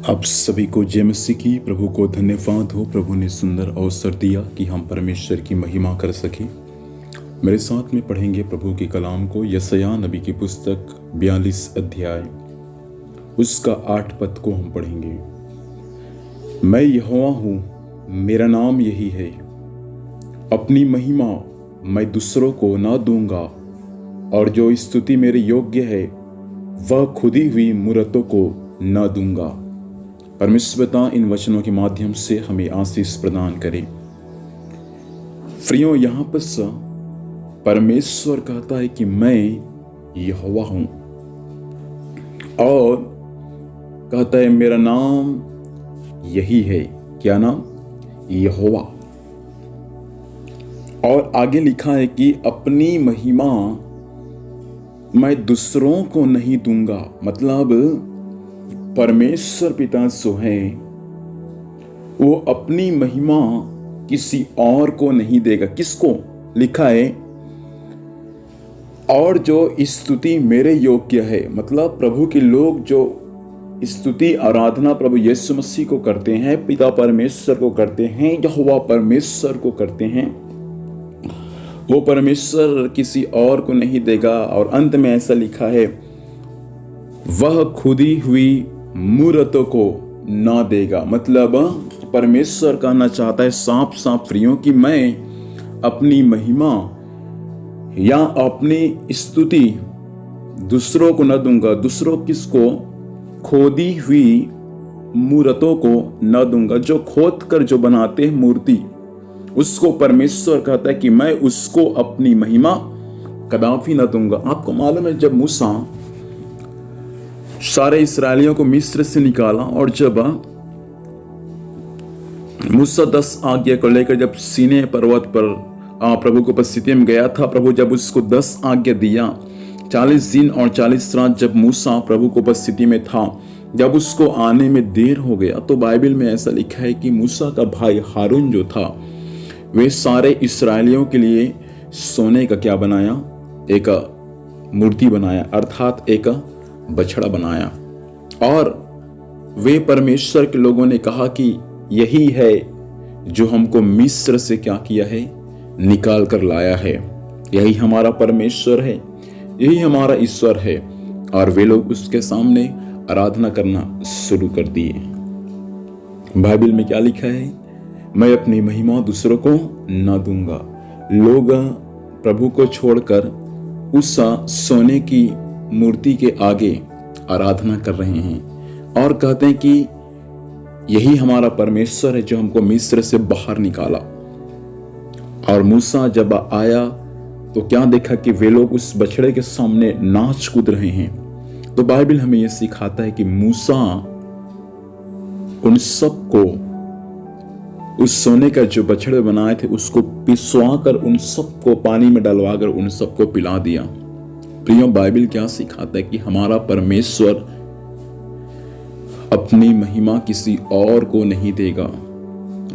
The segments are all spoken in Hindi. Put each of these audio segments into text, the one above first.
आप सभी को जय मसीह की। प्रभु को धन्यवाद हो। प्रभु ने सुंदर अवसर दिया कि हम परमेश्वर की महिमा कर सकें। मेरे साथ में पढ़ेंगे प्रभु के कलाम को। यशायाह नबी की पुस्तक 42 अध्याय उसका 8 पद को हम पढ़ेंगे। मैं यहोवा हूँ, मेरा नाम यही है। अपनी महिमा मैं दूसरों को ना दूंगा, और जो स्तुति मेरे योग्य है वह खुदी हुई मूरतों को न दूंगा। परमेश्वर पिता इन वचनों के माध्यम से हमें आशीष प्रदान करे। प्रियो, यहाँ पर परमेश्वर कहता है कि मैं यहोवा हूं, और कहता है मेरा नाम यही है। क्या नाम? यहोवा। और आगे लिखा है कि अपनी महिमा मैं दूसरों को नहीं दूंगा। मतलब परमेश्वर पिता जो है वो अपनी महिमा किसी और को नहीं देगा। किसको? लिखा है और जो स्तुति मेरे योग्य है। मतलब प्रभु के लोग जो स्तुति आराधना प्रभु यीशु मसीह को करते हैं, पिता परमेश्वर को करते हैं, यहोवा परमेश्वर को करते हैं, वो परमेश्वर किसी और को नहीं देगा। और अंत में ऐसा लिखा है वह खुदी हुई मूरतों को ना देगा। मतलब परमेश्वर कहना चाहता है साफ साफ प्रियो कि मैं अपनी महिमा या अपनी स्तुति दूसरों को न दूंगा। दूसरों किसको? खोदी हुई मूरतों को न दूंगा। जो खोद कर जो बनाते हैं मूर्ति, उसको परमेश्वर कहता है कि मैं उसको अपनी महिमा कदापि न दूंगा। आपको मालूम है जब मूसा सारे इस्राएलियों को मिस्र से निकाला, और जब मूसा 10 आज्ञा को लेकर जब सीने पर्वत पर प्रभु को उपस्थिति में गया था, प्रभु जब उसको 10 आज्ञा दिया, 40 दिन और 40 रात जब मूसा प्रभु को उपस्थिति में था, जब उसको आने में देर हो गया, तो बाइबल में ऐसा लिखा है कि मूसा का भाई हारून जो था, वे सारे इस्राएलियों के लिए सोने का क्या बनाया? एक मूर्ति बनाया, अर्थात एक बछड़ा बनाया। और वे परमेश्वर के लोगों ने कहा कि यही है जो हमको मिस्र से क्या किया है? निकाल कर लाया है। यही हमारा परमेश्वर है, यही हमारा ईश्वर है। और वे लोग उसके सामने आराधना करना शुरू कर दिए। बाइबल में क्या लिखा है? मैं अपनी महिमा दूसरों को न दूंगा। लोग प्रभु को छोड़कर उस सोने की मूर्ति के आगे आराधना कर रहे हैं और कहते हैं कि यही हमारा परमेश्वर है जो हमको मिस्र से बाहर निकाला। और मूसा जब आया तो क्या देखा कि वे लोग उस बछड़े के सामने नाच कूद रहे हैं। तो बाइबल हमें यह सिखाता है कि मूसा उन सबको उस सोने का जो बछड़े बनाए थे उसको पिसवा कर उन सबको पानी में डलवा कर उन सबको पिला दिया। प्रियो, बाइबल क्या सिखाता है कि हमारा परमेश्वर अपनी महिमा किसी और को नहीं देगा,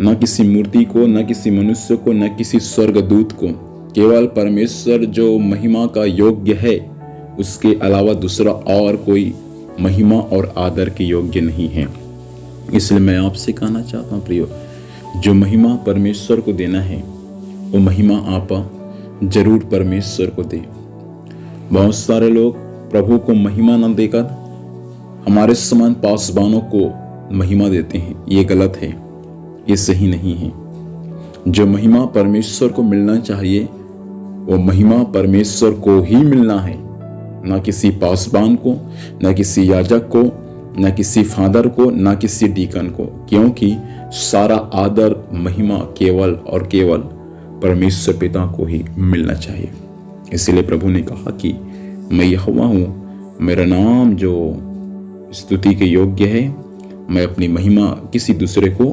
न किसी मूर्ति को, न किसी मनुष्य को, न किसी स्वर्गदूत को। केवल परमेश्वर जो महिमा का योग्य है, उसके अलावा दूसरा और कोई महिमा और आदर के योग्य नहीं है। इसलिए मैं आपसे कहना चाहता हूं प्रियो, जो महिमा परमेश्वर को देना है वो महिमा आप जरूर परमेश्वर को दे। बहुत सारे लोग प्रभु को महिमा न देकर हमारे समान पासवानों को महिमा देते हैं। ये गलत है, ये सही नहीं है। जो महिमा परमेश्वर को मिलना चाहिए वो महिमा परमेश्वर को ही मिलना है, न किसी पासवान को, न किसी याजक को, न किसी फादर को, न किसी डीकन को। क्योंकि सारा आदर महिमा केवल और केवल परमेश्वर पिता को ही मिलना चाहिए। इसलिए प्रभु ने कहा कि मैं यहोवा हूं, मेरा नाम जो स्तुति के योग्य है, मैं अपनी महिमा किसी दूसरे को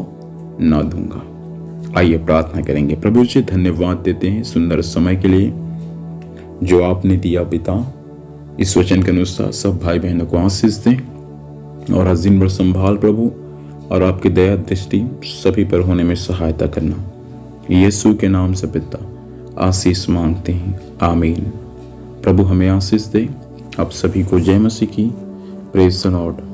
ना दूंगा। आइए प्रार्थना करेंगे। प्रभु जी, धन्यवाद देते हैं सुंदर समय के लिए जो आपने दिया। पिता, इस वचन के अनुसार सब भाई बहनों को आशीष दें और आज दिन भर संभाल प्रभु, और आपकी दया दृष्टि सभी पर होने में सहायता करना। यीशु के नाम से पिता आशीष मांगते हैं, आमीन। प्रभु हमें आशीष दे। आप सभी को जय मसीह की। Praise the Lord.